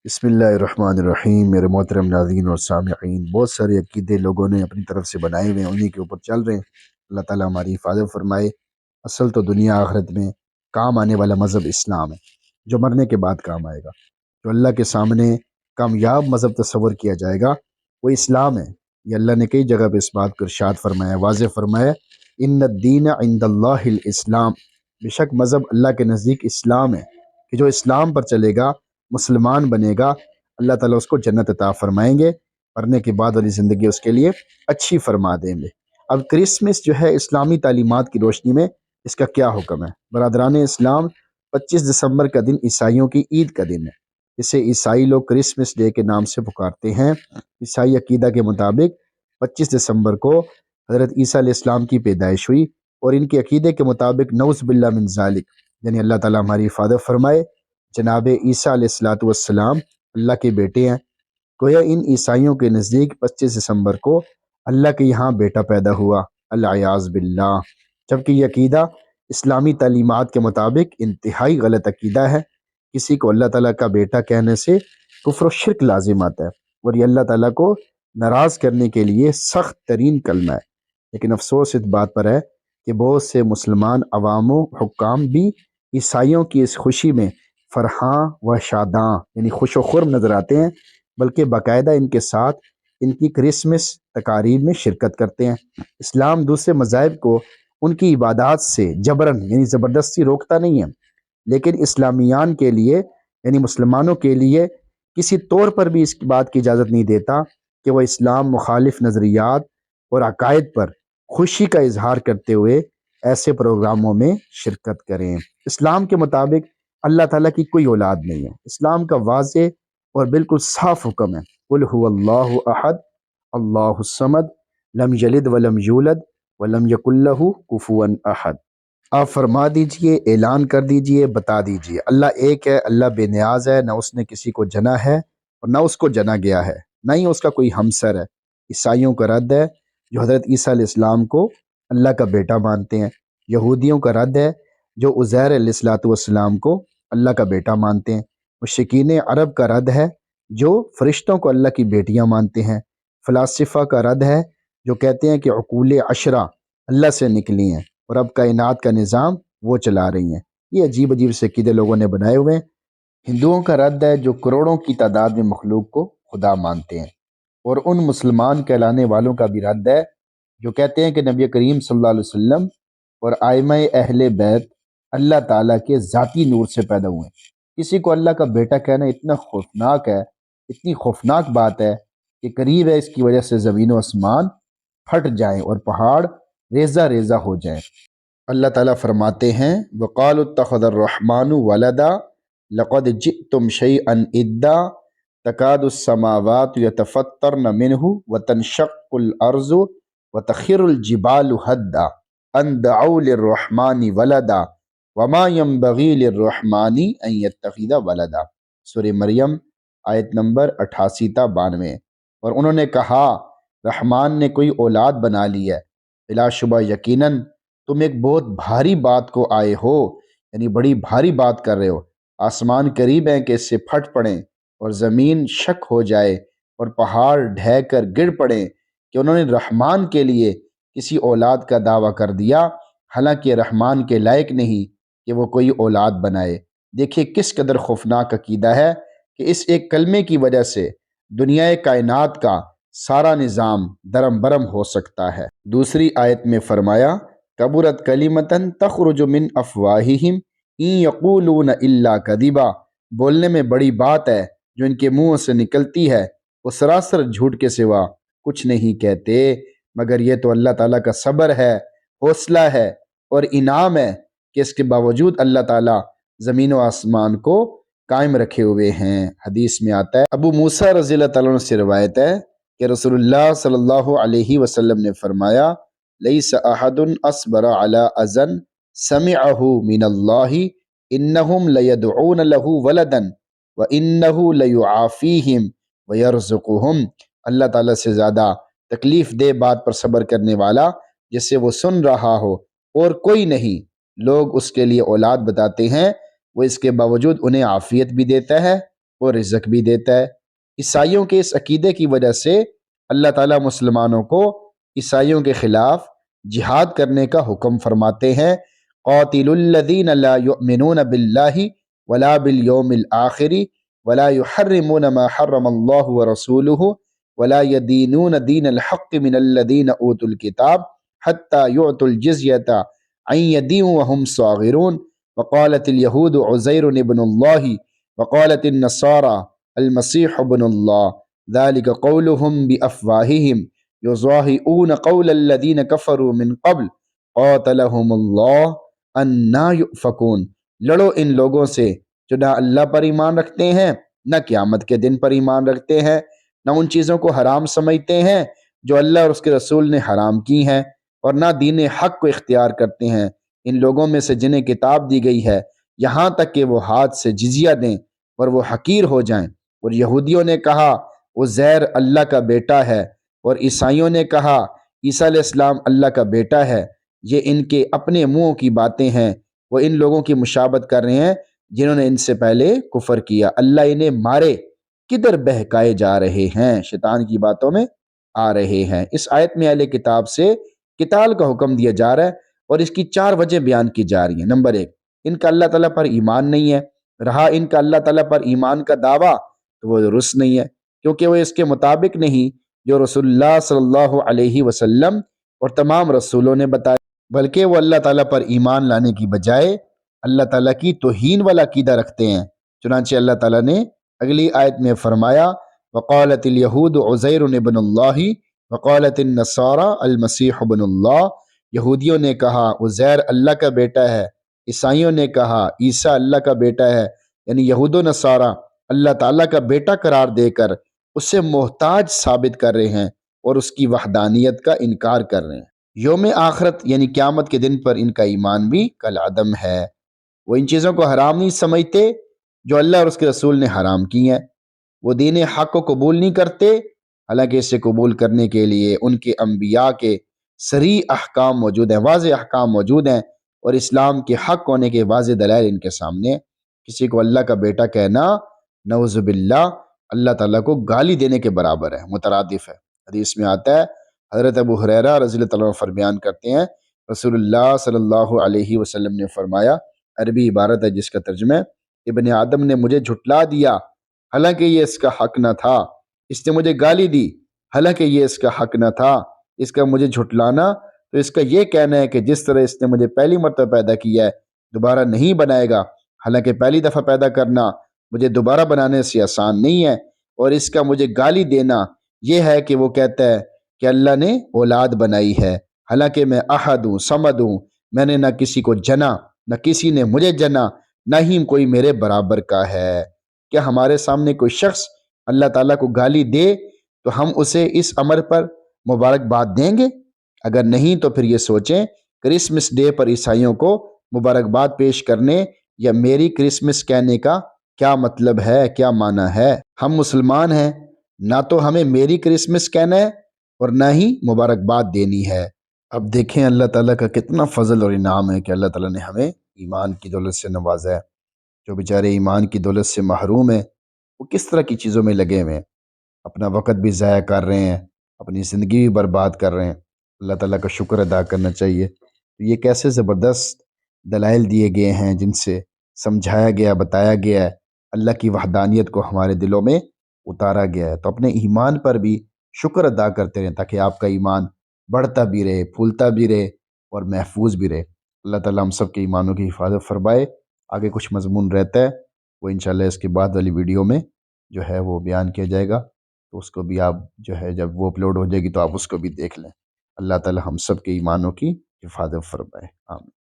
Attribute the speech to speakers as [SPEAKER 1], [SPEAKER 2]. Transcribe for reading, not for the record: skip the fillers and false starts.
[SPEAKER 1] بسم اللہ الرحمن الرحیم۔ میرے محترم ناظرین اور سامعین، بہت سارے عقیدے لوگوں نے اپنی طرف سے بنائے ہوئے ہیں، انہی کے اوپر چل رہے ہیں۔ اللہ تعالیٰ ہماری حفاظت فرمائے۔ اصل تو دنیا آخرت میں کام آنے والا مذہب اسلام ہے، جو مرنے کے بعد کام آئے گا۔ جو اللہ کے سامنے کامیاب مذہب تصور کیا جائے گا وہ اسلام ہے۔ یہ اللہ نے کئی جگہ پہ اس بات کو ارشاد فرمایا، واضح فرمایا، ان الدین عند اللہ الاسلام، بے شک مذہب اللہ کے نزدیک اسلام ہے، کہ جو اسلام پر چلے گا، مسلمان بنے گا، اللہ تعالیٰ اس کو جنت عطا فرمائیں گے، مرنے کے بعد والی زندگی اس کے لیے اچھی فرما دیں گے۔ اب کرسمس جو ہے اسلامی تعلیمات کی روشنی میں اس کا کیا حکم ہے؟ برادران اسلام، 25 دسمبر کا دن عیسائیوں کی عید کا دن ہے، اسے عیسائی لوگ کرسمس ڈے کے نام سے پکارتے ہیں۔ عیسائی عقیدہ کے مطابق 25 دسمبر کو حضرت عیسیٰ علیہ السلام کی پیدائش ہوئی، اور ان کے عقیدے کے مطابق نعوذ باللہ من ذالک، یعنی اللہ تعالیٰ ہماری حفاظت فرمائے، جناب عیسیٰ علیہ السلام اللہ کے بیٹے ہیں۔ گویا ان عیسائیوں کے نزدیک 25 دسمبر کو اللہ کے یہاں بیٹا پیدا ہوا، العیاذ باللہ، جبکہ یہ عقیدہ اسلامی تعلیمات کے مطابق انتہائی غلط عقیدہ ہے۔ کسی کو اللہ تعالیٰ کا بیٹا کہنے سے کفر و شرک لازم آتا ہے، اور یہ اللہ تعالیٰ کو ناراض کرنے کے لیے سخت ترین کلمہ ہے۔ لیکن افسوس اس بات پر ہے کہ بہت سے مسلمان عوام و حکام بھی عیسائیوں کی اس خوشی میں فرحاں و شاداں، یعنی خوش و خرم نظر آتے ہیں، بلکہ باقاعدہ ان کے ساتھ ان کی کرسمس تقاریب میں شرکت کرتے ہیں۔ اسلام دوسرے مذاہب کو ان کی عبادات سے جبراً یعنی زبردستی روکتا نہیں ہے، لیکن اسلامیان کے لیے یعنی مسلمانوں کے لیے کسی طور پر بھی اس بات کی اجازت نہیں دیتا کہ وہ اسلام مخالف نظریات اور عقائد پر خوشی کا اظہار کرتے ہوئے ایسے پروگراموں میں شرکت کریں۔ اسلام کے مطابق اللہ تعالیٰ کی کوئی اولاد نہیں ہے۔ اسلام کا واضح اور بالکل صاف حکم ہے، قل هو اللہ احد اللہ الصمد لم یلد ولم یولد ولم یکن لہ کفوا احد۔ آپ فرما دیجئے، اعلان کر دیجئے، بتا دیجئے، اللہ ایک ہے، اللہ بے نیاز ہے، نہ اس نے کسی کو جنا ہے اور نہ اس کو جنا گیا ہے، نہ ہی اس کا کوئی ہمسر ہے۔ عیسائیوں کا رد ہے جو حضرت عیسیٰ علیہ السلام کو اللہ کا بیٹا مانتے ہیں۔ یہودیوں کا رد ہے جو عزیر علیہ السلام کو اللہ کا بیٹا مانتے ہیں۔ مشرکین عرب کا رد ہے جو فرشتوں کو اللہ کی بیٹیاں مانتے ہیں۔ فلاسفہ کا رد ہے جو کہتے ہیں کہ عقول عشرہ اللہ سے نکلی ہیں اور اب کائنات کا نظام وہ چلا رہی ہیں۔ یہ عجیب عجیب سے عقیدے لوگوں نے بنائے ہوئے ہیں۔ ہندوؤں کا رد ہے جو کروڑوں کی تعداد میں مخلوق کو خدا مانتے ہیں، اور ان مسلمان کہلانے والوں کا بھی رد ہے جو کہتے ہیں کہ نبی کریم صلی اللہ علیہ وسلم اور ائمہ اہل بیت اللہ تعالیٰ کے ذاتی نور سے پیدا ہوئے ہیں۔ کسی کو اللہ کا بیٹا کہنا اتنا خوفناک ہے، اتنی خوفناک بات ہے کہ قریب ہے اس کی وجہ سے زمین و آسمان پھٹ جائیں اور پہاڑ ریزہ ریزہ ہو جائیں۔ اللہ تعالیٰ فرماتے ہیں وَقَالُوا اتَّخَذَ الرَّحْمَنُ وَلَدًا لَقَدْ جِئْتُمْ شَيْئًا إِدًّا تَكَادُ السَّمَاوَاتُ يَتَفَطَّرْنَ مِنْهُ وَتَنشَقُّ الْأَرْضُ وَتَخِرُّ الْجِبَالُ هَدًّا أَن دَعَوْا لِلرَّحْمَنِ وَلَدًا وَمَا يَنبَغِي لِلرَّحْمَنِ أَن يَتَّخِذَ وَلَدًا۔ سورہ مریم آیت نمبر 88 تا 92۔ اور انہوں نے کہا رحمان نے کوئی اولاد بنا لی ہے، بلا شبہ یقیناً تم ایک بہت بھاری بات کو آئے ہو، یعنی بڑی بھاری بات کر رہے ہو۔ آسمان قریب ہیں کہ اس سے پھٹ پڑیں اور زمین شک ہو جائے اور پہاڑ ڈھہ کر گر پڑیں کہ انہوں نے رحمان کے لیے کسی اولاد کا دعویٰ کر دیا، حالانکہ رحمان کے لائق نہیں کہ وہ کوئی اولاد بنائے۔ دیکھیے کس قدر خوفناک عقیدہ ہے کہ اس ایک کلمے کی وجہ سے دنیا کائنات کا سارا نظام درم برم ہو سکتا ہے۔ دوسری آیت میں فرمایا کبرت کلمتن تخرج من افواہہم ان یقولون الا کذبا، بولنے میں بڑی بات ہے جو ان کے منہ سے نکلتی ہے، وہ سراسر جھوٹ کے سوا کچھ نہیں کہتے، مگر یہ تو اللہ تعالیٰ کا صبر ہے، حوصلہ ہے اور انعام ہے کہ اس کے باوجود اللہ تعالیٰ زمین و آسمان کو قائم رکھے ہوئے ہیں۔ حدیث میں آتا ہے، ابو موسیٰ رضی اللہ تعالیٰ عنہ سے روایت ہے کہ رسول اللہ صلی اللہ علیہ وسلم نے فرمایا لیس احد اصبر علی اذن سمعہ من اللہ انہم لیدعون لہ ولدا وانہ لیعافیہم ویرزقہم۔ اللہ تعالیٰ سے زیادہ تکلیف دہ بات پر صبر کرنے والا جس سے وہ سن رہا ہو اور کوئی نہیں۔ لوگ اس کے لیے اولاد بتاتے ہیں، وہ اس کے باوجود انہیں عافیت بھی دیتا ہے وہ رزق بھی دیتا ہے۔ عیسائیوں کے اس عقیدے کی وجہ سے اللہ تعالیٰ مسلمانوں کو عیسائیوں کے خلاف جہاد کرنے کا حکم فرماتے ہیں۔ قاتلوا الذین لا یؤمنون باللہ ولا بالیوم الآخر ولا يحرمون ما حرم اللہ ورسولہ ولا يدینون دین الحق من الذین اوتوا الکتاب حتی یعطوا الجزیۃ عن ید وهم صاغرون وقالت اليہود عزیر ابن اللہ وقالت النصارى المسیح ابن اللہ ذلك قولهم بافواہہم یضاہئون قول الذین کفروا من قبل قاتلهم اللہ انا یؤفکون۔ لڑو ان لوگوں سے جو نہ اللہ پر ایمان رکھتے ہیں، نہ قیامت کے دن پر ایمان رکھتے ہیں، نہ ان چیزوں کو حرام سمجھتے ہیں جو اللہ اور اس کے رسول نے حرام کی ہیں، اور نہ دین حق کو اختیار کرتے ہیں ان لوگوں میں سے جنہیں کتاب دی گئی ہے، یہاں تک کہ وہ ہاتھ سے جزیہ دیں اور وہ حقیر ہو جائیں۔ اور یہودیوں نے کہا عزیر اللہ کا بیٹا ہے، اور عیسائیوں نے کہا عیسیٰ علیہ السلام اللہ کا بیٹا ہے۔ یہ ان کے اپنے منہوں کی باتیں ہیں، وہ ان لوگوں کی مشابہت کر رہے ہیں جنہوں نے ان سے پہلے کفر کیا۔ اللہ انہیں مارے، کدھر بہکائے جا رہے ہیں، شیطان کی باتوں میں آ رہے ہیں۔ اس آیت میں اہل کتاب سے قتال کا حکم دیا جا رہا ہے، اور اس کی 4 وجہ بیان کی جا رہی ہیں۔ نمبر 1، ان کا اللہ تعالیٰ پر ایمان نہیں ہے۔ رہا ان کا اللہ تعالیٰ پر ایمان کا دعویٰ تو وہ درست نہیں ہے، کیونکہ وہ اس کے مطابق نہیں جو رسول اللہ صلی اللہ علیہ وسلم اور تمام رسولوں نے بتایا، بلکہ وہ اللہ تعالیٰ پر ایمان لانے کی بجائے اللہ تعالیٰ کی توہین والا عقیدہ رکھتے ہیں۔ چنانچہ اللہ تعالیٰ نے اگلی آیت میں فرمایا وقالت الیہود عزیر ابن اللہ وقالت النصارى المسیح ابن اللہ۔ یہودیوں نے کہا عزیر اللہ کا بیٹا ہے، عیسائیوں نے کہا عیسیٰ اللہ کا بیٹا ہے، یعنی یہود و نصارہ اللہ تعالیٰ کا بیٹا قرار دے کر اسے محتاج ثابت کر رہے ہیں اور اس کی وحدانیت کا انکار کر رہے ہیں۔ یوم آخرت یعنی قیامت کے دن پر ان کا ایمان بھی کالعدم ہے۔ وہ ان چیزوں کو حرام نہیں سمجھتے جو اللہ اور اس کے رسول نے حرام کی ہیں۔ وہ دین حق کو قبول نہیں کرتے، حالانکہ اسے قبول کرنے کے لیے ان کے انبیاء کے صریح احکام موجود ہیں، واضح احکام موجود ہیں، اور اسلام کے حق ہونے کے واضح دلائل ان کے سامنے۔ کسی کو اللہ کا بیٹا کہنا نعوذ باللہ اللہ تعالیٰ کو گالی دینے کے برابر ہے، مترادف ہے۔ حدیث میں آتا ہے، حضرت ابو ہریرہ رضی اللہ عنہ بیان کرتے ہیں رسول اللہ صلی اللہ علیہ وسلم نے فرمایا، عربی عبارت ہے جس کا ترجمہ ہے، ابن آدم نے مجھے جھٹلا دیا حالانکہ یہ اس کا حق نہ تھا، اس نے مجھے گالی دی حالانکہ یہ اس کا حق نہ تھا۔ اس کا مجھے جھٹلانا تو اس کا یہ کہنا ہے کہ جس طرح اس نے مجھے پہلی مرتبہ پیدا کیا ہے دوبارہ نہیں بنائے گا، حالانکہ پہلی دفعہ پیدا کرنا مجھے دوبارہ بنانے سے آسان نہیں ہے۔ اور اس کا مجھے گالی دینا یہ ہے کہ وہ کہتا ہے کہ اللہ نے اولاد بنائی ہے، حالانکہ میں احد ہوں، صمد ہوں، میں نے نہ کسی کو جنا، نہ کسی نے مجھے جنا، نہ ہی کوئی میرے برابر کا ہے۔ کیا ہمارے سامنے کوئی شخص اللہ تعالیٰ کو گالی دے تو ہم اسے اس امر پر مبارکباد دیں گے؟ اگر نہیں تو پھر یہ سوچیں کرسمس ڈے پر عیسائیوں کو مبارکباد پیش کرنے یا میری کرسمس کہنے کا کیا مطلب ہے، کیا معنی ہے؟ ہم مسلمان ہیں، نہ تو ہمیں میری کرسمس کہنا ہے اور نہ ہی مبارکباد دینی ہے۔ اب دیکھیں اللہ تعالیٰ کا کتنا فضل اور انعام ہے کہ اللہ تعالیٰ نے ہمیں ایمان کی دولت سے نوازا ہے۔ جو بیچارے ایمان کی دولت سے محروم ہیں وہ کس طرح کی چیزوں میں لگے ہوئے ہیں، اپنا وقت بھی ضائع کر رہے ہیں، اپنی زندگی بھی برباد کر رہے ہیں۔ اللہ تعالیٰ کا شکر ادا کرنا چاہیے۔ یہ کیسے زبردست دلائل دیے گئے ہیں جن سے سمجھایا گیا، بتایا گیا ہے، اللہ کی وحدانیت کو ہمارے دلوں میں اتارا گیا ہے۔ تو اپنے ایمان پر بھی شکر ادا کرتے رہیں تاکہ آپ کا ایمان بڑھتا بھی رہے، پھولتا بھی رہے اور محفوظ بھی رہے۔ اللہ تعالیٰ ہم سب کے ایمانوں کی حفاظت فرمائے۔ آگے کچھ مضمون رہتا ہے، وہ انشاءاللہ اس کے بعد والی ویڈیو میں جو ہے وہ بیان کیا جائے گا، تو اس کو بھی آپ جو ہے جب وہ اپلوڈ ہو جائے گی تو آپ اس کو بھی دیکھ لیں۔ اللہ تعالیٰ ہم سب کے ایمانوں کی حفاظت فرمائے، آمین۔